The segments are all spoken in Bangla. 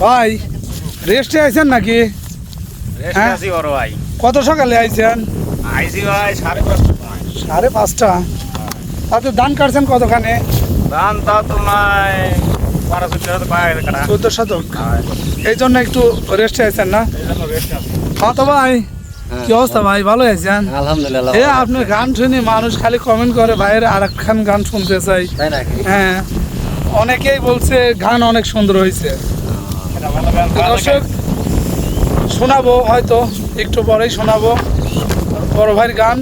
ভাই রেস্টে আইছেন নাকি? রেস্টে আছি বড় ভাই। কত সকালে আইছেন? আইছি ভাই 5:30। 5:30। আপনি ধান কাটছেন কতখানে? ধান তা তোমার 12-14 পায় কাটা। 14 শতক। এই জন্য একটু রেস্টে আইছেন না? এই জন্য রেস্টে আছি। হ্যাঁ তো ভাই কি অবস্থা ভাই, ভালো আছেন? আলহামদুলিল্লাহ। এ আপনি গান শুনি মানুষ খালি কমেন্ট করে ভাইয়ের আরেকখান গান শুনতে চাই। তাই নাকি? হ্যাঁ, অনেকেই বলছে গান অনেক সুন্দর হয়েছে। এটা ভালো গান। দর্শক শোনাবো, হয়তো একটু পরেই শোনাবো বড় ভাইয়ের গান।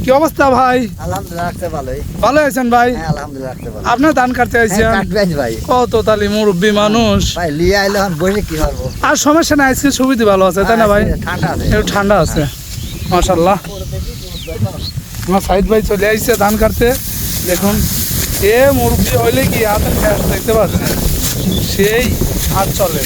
কি অবস্থা ভাই? আলহামদুলিল্লাহ রাখতে ভালোই। ভালো আছেন ভাই? হ্যাঁ আলহামদুলিল্লাহ রাখতে ভালো। আপনি ধান কাটতে আইছেন? কাটবেন ভাই। কত তালি মুরব্বী মানুষ। ভাই লিয়ে আইলে এখন বসে কি করবো? আর সমস্যা নাই, আজকে সুবিধা ভালো আছে তাই না ভাই? ঠান্ডা আছে। একটু ঠান্ডা আছে মাশাআল্লাহ। আমার সাইদ ভাই চলে আইছে ধান কাটতে। দেখুন এ মুরব্বী হইলে কি হাতের খ্যাস দেখতে পাচ্ছেন, সেই হাত চলে।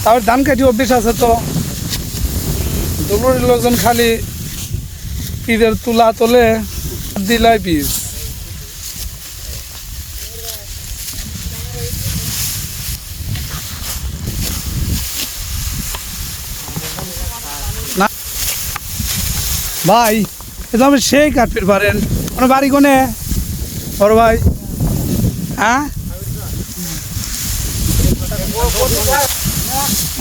তারপর ধান কাটি অভ্যেস আছে তো, দুপুরের লোকজন খালি পিদের তুলা তোলে দিলাই পিস। না ভাই এটা আমি সেই কাটপির পারেন। আপনার বাড়ি কোনে বড় ভাই? হ্যাঁ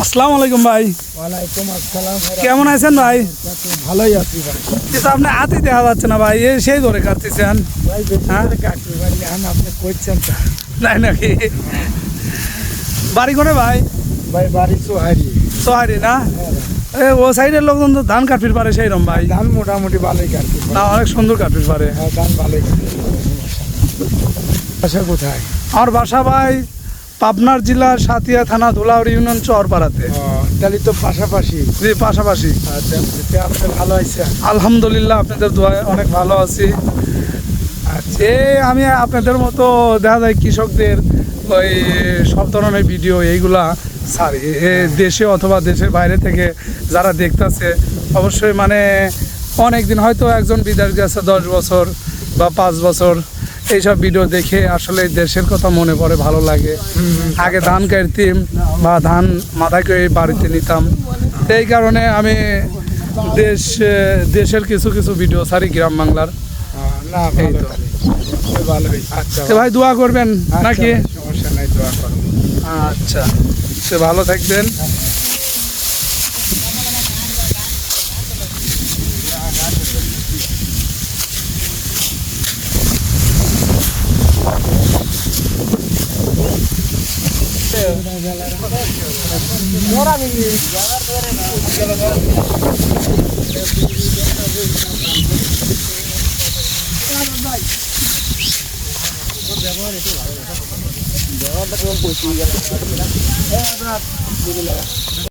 আসসালামু আলাইকুম ভাই। ওয়ালাইকুম আসসালাম। কেমন আছেন ভাই? ভালোই আছি ভাই। কিন্তু আপনি হাতে দেখা যাচ্ছে না ভাই, এই সেই ধরে কাটতেছেন। ভাই হ্যাঁ? কাটবে ভাই, এখন আপনি করছেন তো। নাই নাকি? বাড়ি কোনে ভাই? ভাই বাড়ি সোহারি। সোহারি না? এ ও সাইডের লোকজন তো ধান কাটপির পারে সেই রকম ভাই। ধান মোটামুটি ভালোই কাটবে। না অনেক সুন্দর কাটপির পারে। হ্যাঁ ধান ভালোই কাটবে। বাসা কোথায়? আমার বাসা ভাই পাবনার জেলার সাতিয়া থানা ধুলাউড়ি ইউনিয়ন চরপাড়াতে। তাহলে তো পাশাপাশি। জি পাশাপাশি। আপনি ভালো আছেন? আলহামদুলিল্লাহ আপনাদের দোয়ায় অনেক ভালো আছি। আচ্ছা। আমি আপনাদের মতো দেখা যায় কৃষকদের ওই সব ধরনের ভিডিও এইগুলা ছাড়ি দেশে অথবা দেশের বাইরে থেকে যারা দেখতেছে অবশ্যই মানে অনেক দিন হয়তো একজন বিদেশ গেছে 10 বছর বা 5 বছর, এইসব ভিডিও দেখে আসলে দেশের কথা মনে পড়ে, ভালো লাগে। আগে ধান কাটতাম বা ধান মাথায় করে বাড়িতে নিতাম, এই কারণে আমি দেশের কিছু কিছু ভিডিও ছাড়ি গ্রাম বাংলার। না এই তো। ভালোই। আচ্ছা তো ভাই দোয়া করবেন নাকি? সমস্যা নাই, দোয়া করো। আচ্ছা সে ভালো থাকবেন।